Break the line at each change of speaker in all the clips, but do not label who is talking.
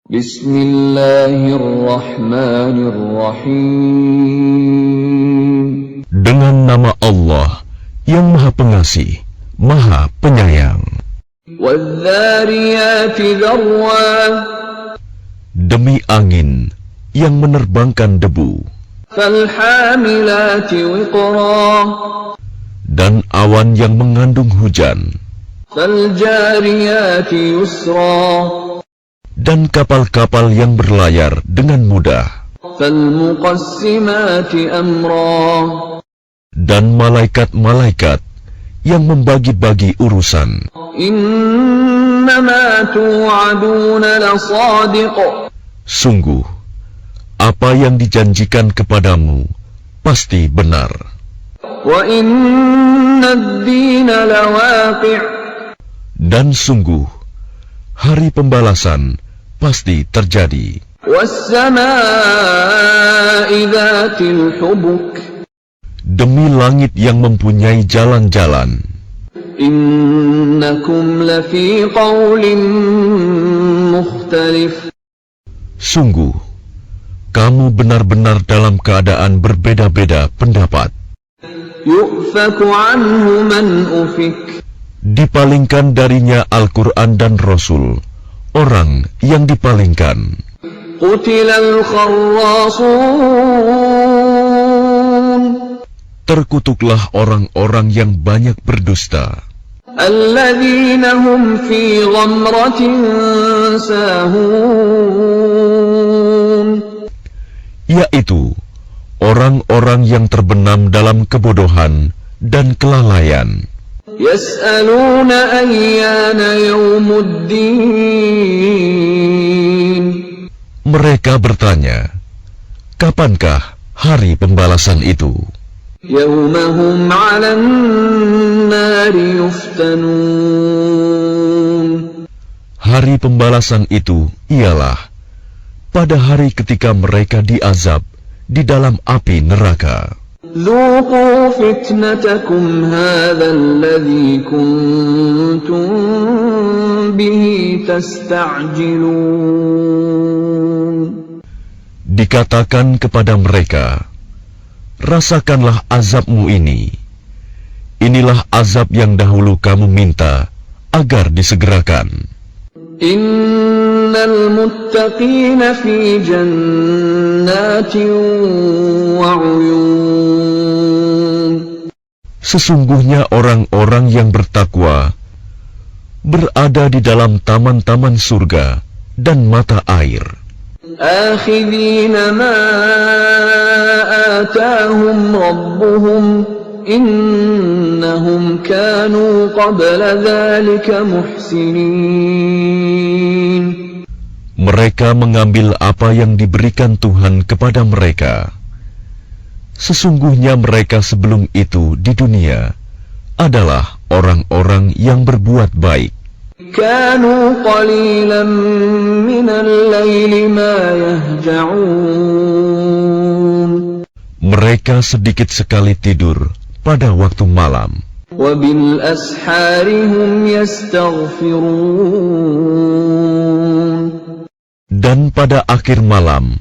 Bismillahirrahmanirrahim.
Dengan nama Allah yang Maha Pengasih, Maha Penyayang.
Wadh-dhariyati dharwa.
Demi angin yang menerbangkan debu,
Falhamilati wiqra.
dan awan yang mengandung hujan,
Faljariyati yusra.
dan kapal-kapal yang berlayar dengan mudah,
Falmuqassimati amra.
dan malaikat-malaikat yang membagi-bagi urusan.
Innama tu'aduna lasadiq.
Sungguh, apa yang dijanjikan kepadamu pasti benar.
Wa inna ad-dina lawaqi'.
Dan sungguh, hari pembalasan pasti terjadi.
Was-samaa'i dhatil hubuk.
Demi langit yang mempunyai jalan-jalan,
Innakum lafi qawlin mukhtalif.
sungguh, kamu benar-benar dalam keadaan berbeda-beda pendapat.
Yu'faku anhu man ufik.
Dipalingkan darinya Al-Quran dan Rasul, orang yang dipalingkan.
Qutilal kharrasun.
Terkutuklah orang-orang yang banyak berdusta,
Alladzina hum fi ghamratin sahun.
yaitu orang-orang yang terbenam dalam kebodohan dan kelalaian.
Yas'aluna ayyana yawmuddin.
Mereka bertanya, kapankah hari pembalasan itu?
Yawmahum 'alan nari yuftanun.
Hari pembalasan itu ialah pada hari ketika mereka diazab di dalam api neraka.
Dhuqu fitnatakum hadha alladhi kuntum bihi tasta'jilun.
Dikatakan kepada mereka, rasakanlah azabmu ini. Inilah azab yang dahulu kamu minta agar disegerakan.
Innal muttaqina fi jannatin wa 'uyun.
Sesungguhnya orang-orang yang bertakwa berada di dalam taman-taman surga dan mata air.
Akhidhina ma atahum rabbuhum. Innahum kanu qabla dhalika muhsinin.
Mereka mengambil apa yang diberikan Tuhan kepada mereka. Sesungguhnya mereka sebelum itu di dunia adalah orang-orang yang berbuat baik.
Kanu qalilan minal layli ma yahja'un.
Mereka sedikit sekali tidur pada waktu malam,
Wa bil ashari hum yastaghfirun.
dan pada akhir malam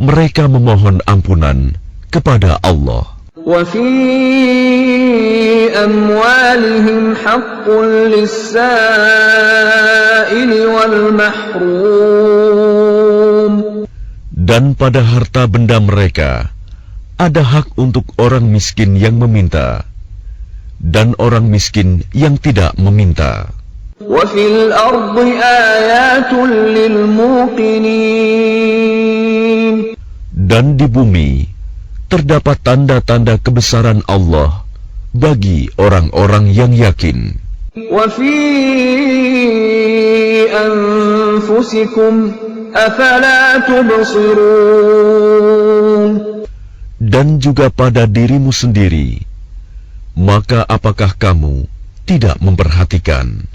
mereka memohon ampunan kepada Allah.
Wa fi amwalihim haqqun lis-sa'ili wal mahrum.
Dan pada harta benda mereka ada hak untuk orang miskin yang meminta dan orang miskin yang tidak meminta.
Wa fil ardi ayatun lil muqinin.
Dan di bumi terdapat tanda-tanda kebesaran Allah bagi orang-orang yang yakin.
Wa fi anfusikum afala tubsirun.
Dan juga pada dirimu sendiri, maka apakah kamu tidak memperhatikan?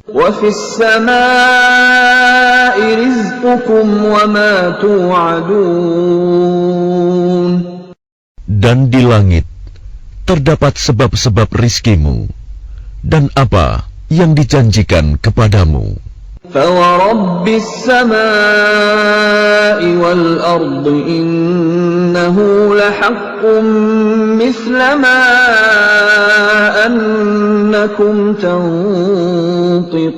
Wa fis samaa'i rizqukum wa ma tu'adun.
Dan di langit terdapat sebab-sebab rizkimu dan apa yang dijanjikan kepadamu.
فورب السماء والأرض إنه لحق مثل ما أنكم تنطقون.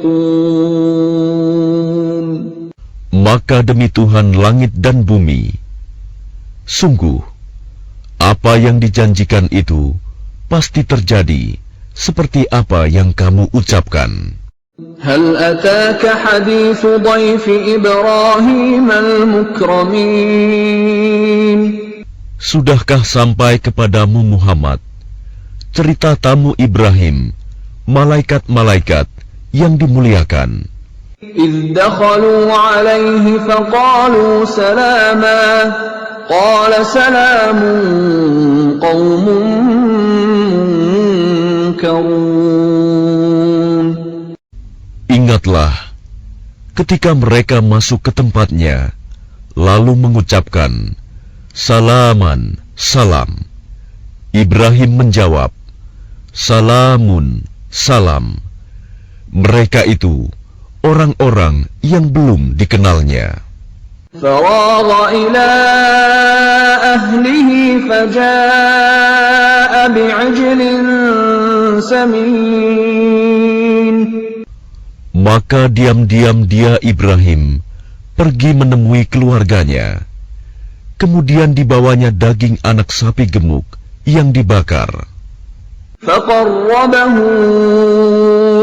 Maka demi Tuhan langit dan bumi, sungguh, apa yang dijanjikan itu pasti terjadi seperti apa yang kamu ucapkan.
هل أتاك حديث ضيف إبراهيم المكرمين.
Sudahkah sampai kepadamu Muhammad cerita tamu Ibrahim, malaikat-malaikat yang dimuliakan?
إذ دخلوا عليه فقالوا سلاما قال سلام قوم منكرون.
Ingatlah ketika mereka masuk ke tempatnya, lalu mengucapkan, Salaman, salam. Ibrahim menjawab, Salamun, salam. Mereka itu orang-orang yang belum dikenalnya.
فراغ إلى أهله فجاء بعجل سمين.
Maka diam-diam dia Ibrahim pergi menemui keluarganya. Kemudian dibawanya daging anak sapi gemuk yang dibakar.
فقربه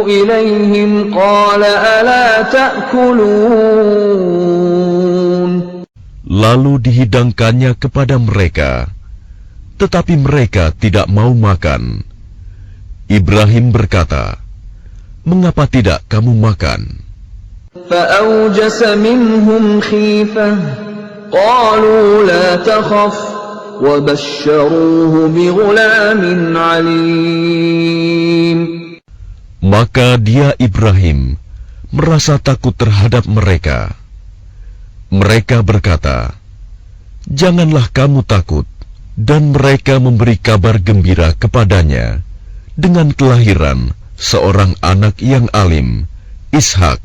إليهم قال ألا تأكلون.
Lalu dihidangkannya kepada mereka, tetapi mereka tidak mau makan. Ibrahim berkata, Mengapa tidak kamu makan?
فأوجس منهم خيفة قالوا لا تخف وبشروه بغلام عليم.
Maka dia Ibrahim merasa takut terhadap mereka. Mereka berkata, Janganlah kamu takut, dan mereka memberi kabar gembira kepadanya dengan kelahiran seorang anak yang alim, Ishak.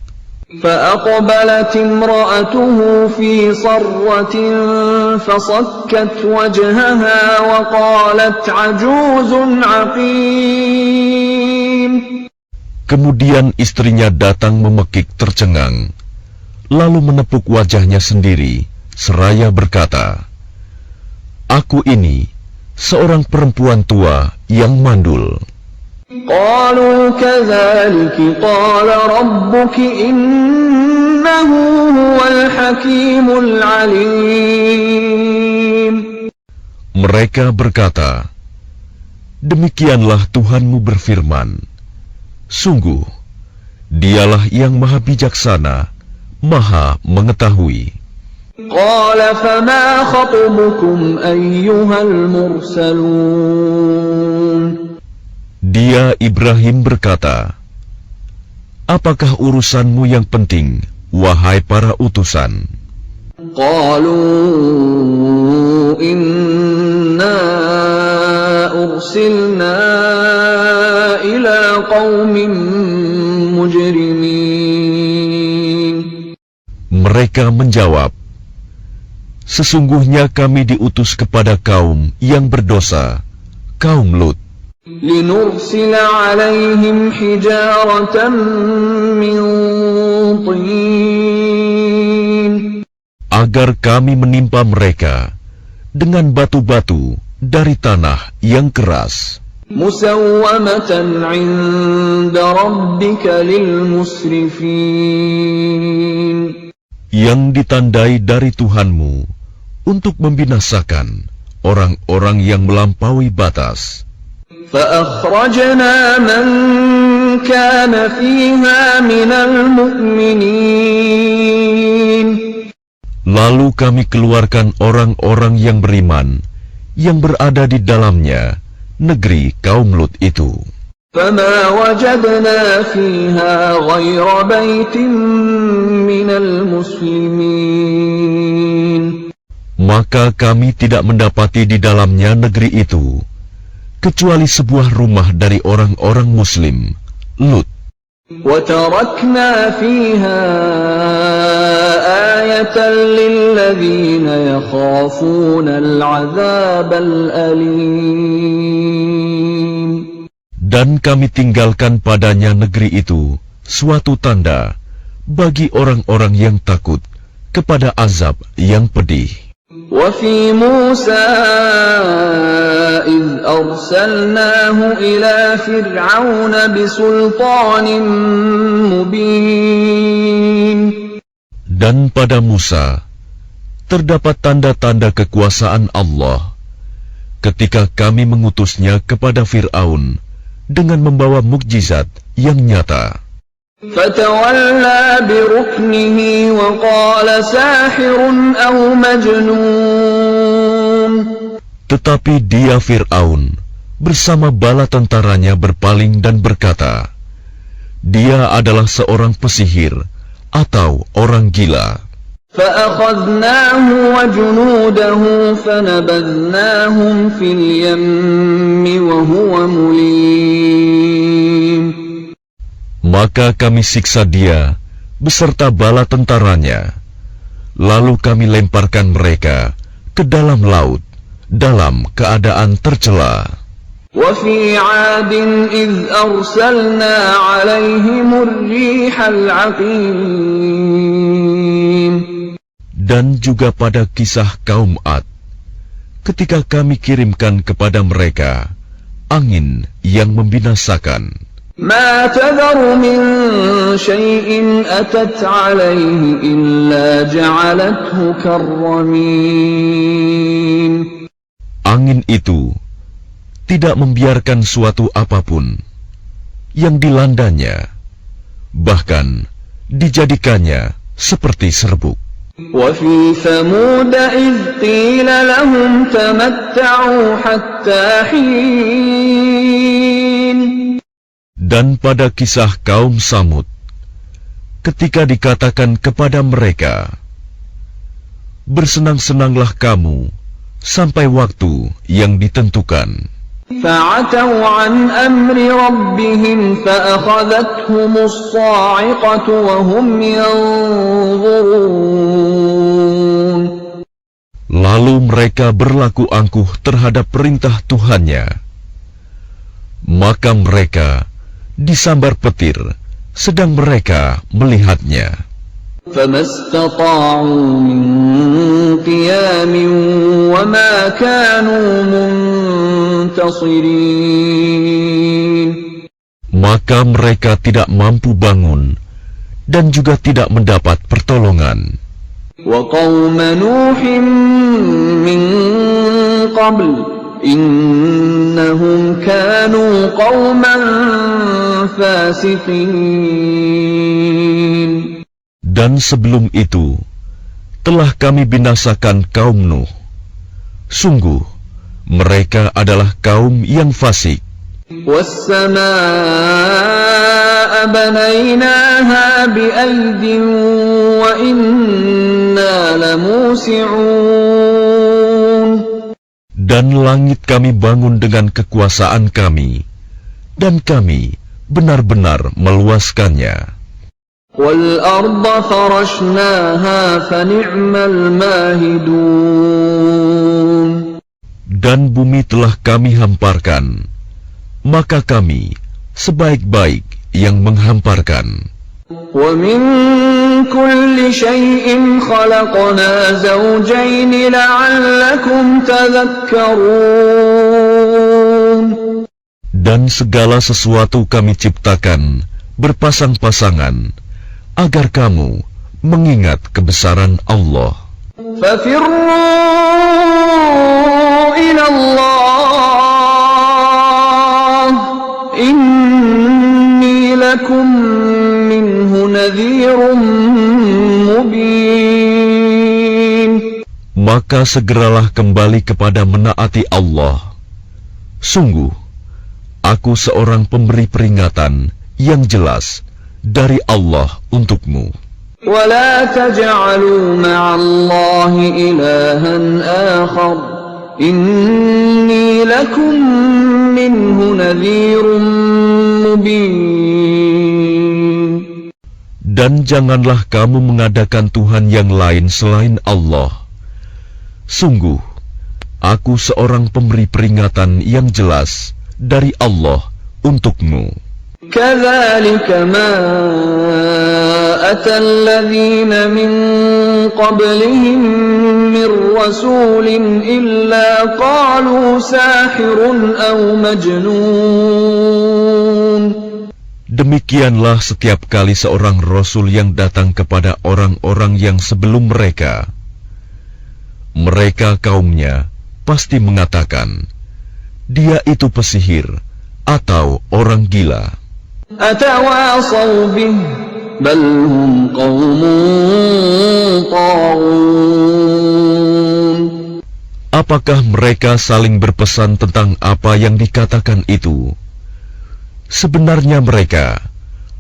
فأقبلت امرأته في صرة فصكت وجهها وقالت عجوز عقيم.
Kemudian istrinya datang memekik tercengang, lalu menepuk wajahnya sendiri, seraya berkata, Aku ini seorang perempuan tua yang mandul.
قالوا كذلك قال ربك إنه هو الحكيم العليم.
Mereka berkata, Demikianlah Tuhanmu berfirman, Sungguh, dialah yang maha bijaksana, maha mengetahui.
قال فما خطبكم أيها المرسلون.
Dia Ibrahim berkata, Apakah urusanmu yang penting, wahai para utusan?
قالوا إنا أرسلنا إلى قوم مجرمين.
Mereka menjawab, Sesungguhnya kami diutus kepada kaum yang berdosa, kaum Lut.
لنرسل عليهم حجارة من طين.
Agar kami menimpa mereka dengan batu-batu dari tanah yang keras.
مسومة عند ربك للمسرفين.
Yang ditandai dari Tuhanmu untuk membinasakan orang-orang yang melampaui batas.
فأخرجنا من كان فيها من المؤمنين.
Lalu kami keluarkan orang-orang yang beriman yang berada di dalamnya, negeri kaum Lut itu.
فما وجدنا فيها غير بيت من المسلمين.
Maka kami tidak mendapati di dalamnya negeri itu kecuali sebuah rumah dari orang-orang Muslim, Lut.
وتركنا فيها آية للذين يخافون العذاب الأليم.
Dan kami tinggalkan padanya negeri itu suatu tanda bagi orang-orang yang takut kepada azab yang pedih.
وفي موسى إذ أرسلناه إلى فرعون بسلطان مبين.
Dan pada Musa terdapat tanda-tanda kekuasaan Allah ketika kami mengutusnya kepada Fir'aun dengan membawa mukjizat yang nyata.
فَتَوَلَّى بِرُكْنِهِ وَقَالَ سَاحِرٌ أَوْ مَجْنُونٌ. Tetapi
dia Fir'aun bersama bala tentaranya berpaling dan berkata, dia adalah seorang pesihir atau orang gila.
فَأَخَذْنَاهُ وَجُنُودَهُ فَنَبَذْنَاهُمْ فِي الْيَمِّ وَهُوَ مُلِيمٌ.
Maka kami siksa dia beserta bala tentaranya, lalu kami lemparkan mereka ke dalam laut dalam keadaan tercela.
وَفِي عَادٍ إِذْ أَرْسَلْنَا عَلَيْهِمُ الرِّيحَ الْعَقِيمَ.
Dan juga pada kisah kaum Ad, ketika kami kirimkan kepada mereka angin yang membinasakan.
مَا تَذَرُ مِنْ شَيْءٍ أَتَتْ عَلَيْهِ إِلَّا جَعَلَتْهُ كَالرَّمِيمِ.
Angin itu tidak membiarkan suatu apapun yang dilandanya, bahkan dijadikannya seperti serbuk.
وَفِي ثَمُودَ إِذْ قِيلَ لَهُمْ تَمَتَّعُوا حَتَّى حِينٍ.
Dan pada kisah kaum Samud, ketika dikatakan kepada mereka, bersenang-senanglah kamu sampai waktu yang ditentukan.
فَعَتَوْا عَنْ أَمْرِ رَبِّهِمْ فَأَخَذَتْهُمُ الصَّاعِقَةُ وَهُمْ يَنظُرُونَ.
Lalu mereka berlaku angkuh terhadap perintah Tuhannya, maka mereka disambar petir sedang mereka melihatnya.
فَمَا اسْتَطَاعُوا مِنْ قِيَامٍ وَمَا كَانُوا مُنْتَصِرِينَ.
Maka mereka tidak mampu bangun dan juga tidak mendapat pertolongan.
وَقَوْمَ نُوحٍ مِّن قَبْلُ إِنَّهُمْ كَانُوا قَوْمًا فَاسِقِينَ.
Dan sebelum itu telah kami binasakan kaum Nuh. Sungguh mereka adalah kaum yang fasik.
وَالسَّمَاءَ بَنَيْنَاهَا بِأَيْدٍ وَإِنَّا لَمُوسِعُونَ.
Dan langit kami bangun dengan kekuasaan kami, dan kami benar-benar meluaskannya.
وَالْأَرْضَ فَرَشْنَاهَا فَنِعْمَ الْمَاهِدُونَ.
Dan bumi telah kami hamparkan, maka kami sebaik-baik yang menghamparkan.
وَمِنْ كُلِّ شَيْءٍ خَلَقْنَا زَوْجَيْنِ لَعَلَّكُمْ تَذَكَّرُونَ.
Dan segala sesuatu kami ciptakan berpasang-pasangan, agar kamu mengingat kebesaran Allah.
فَفِرُّوا إِلَى اللَّهِ إِنِّي لَكُمْ مِنْهُ نَذِيرٌ مُبِينٌ.
Maka segeralah kembali kepada menaati Allah. Sungguh, aku seorang pemberi peringatan yang jelas dari Allah untukmu.
وَلَا تَجْعَلُوا مَعَ اللَّهِ إِلَٰهًا آخَرَ إِنِّي لَكُمْ مِنْهُ نَذِيرٌ مُبِينٌ.
Dan janganlah kamu mengadakan Tuhan yang lain selain Allah. Sungguh, aku seorang pemberi peringatan yang jelas dari Allah untukmu.
كذلك ما أتى الذين من قبلهم من رسول إلا قالوا ساحر أو مجنون.
Demikianlah setiap kali seorang rasul yang datang kepada orang-orang yang sebelum mereka. Mereka kaumnya pasti mengatakan, dia itu pesihir atau orang gila.
أتواصوا به بل هم قوم طاغون.
Apakah mereka saling berpesan tentang apa yang dikatakan itu? Sebenarnya mereka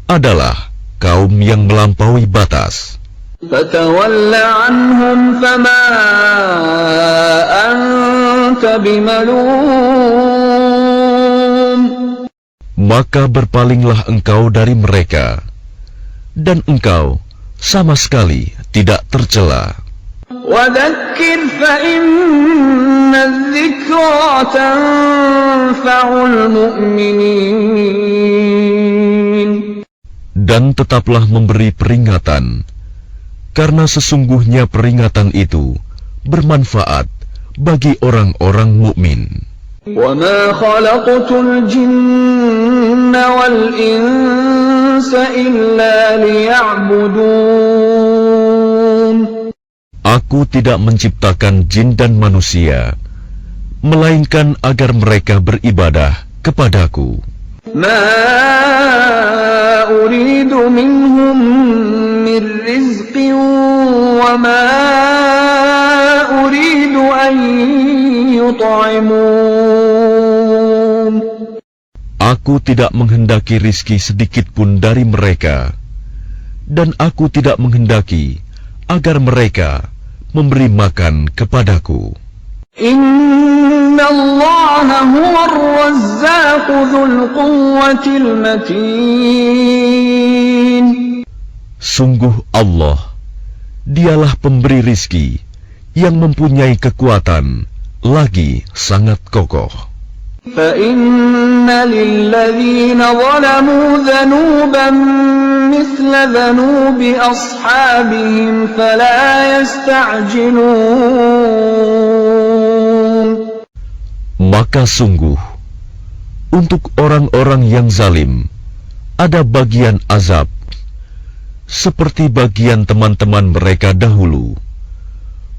adalah kaum yang melampaui batas.
فتول عنهم فما أنت بملوم.
Maka berpalinglah engkau dari mereka, dan engkau sama sekali tidak tercela.
وذكر فإن الذكرى تنفع المؤمنين.
Dan tetaplah memberi peringatan, karena sesungguhnya peringatan itu bermanfaat bagi orang-orang mukmin.
وما خلقت الجن والإنس إلا ليعبدون.
Aku tidak menciptakan jin dan manusia, melainkan agar mereka beribadah kepadaku.
ما أريد منهم من رزق وما أريد أن يطعمون.
Aku tidak menghendaki rizki sedikit pun dari mereka, dan aku tidak menghendaki agar mereka memberi makan kepadaku.
Inna Allah huwa ar-razzaq dzul quwwatil matin.
Sungguh Allah, dialah pemberi rizki yang mempunyai kekuatan lagi sangat kokoh.
فَإِنَّ لِلَّذِينَ ظَلَمُوا ذَنُوبًا مِثْلَ ذَنُوبِ أَصْحَابِهِمْ فَلَا يَسْتَعْجِلُونَ.
Maka sungguh, untuk orang-orang yang zalim, ada bagian azab, seperti bagian teman-teman mereka dahulu.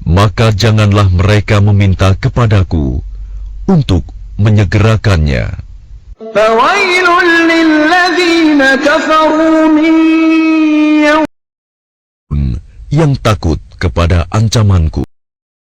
Maka janganlah mereka meminta kepadaku untuk menyegerakannya.
فَوَيْلٌ لِلَّذِينَ كَفَرُوا مِنْ يَوْمٍ.
Yang takut kepada ancamanku.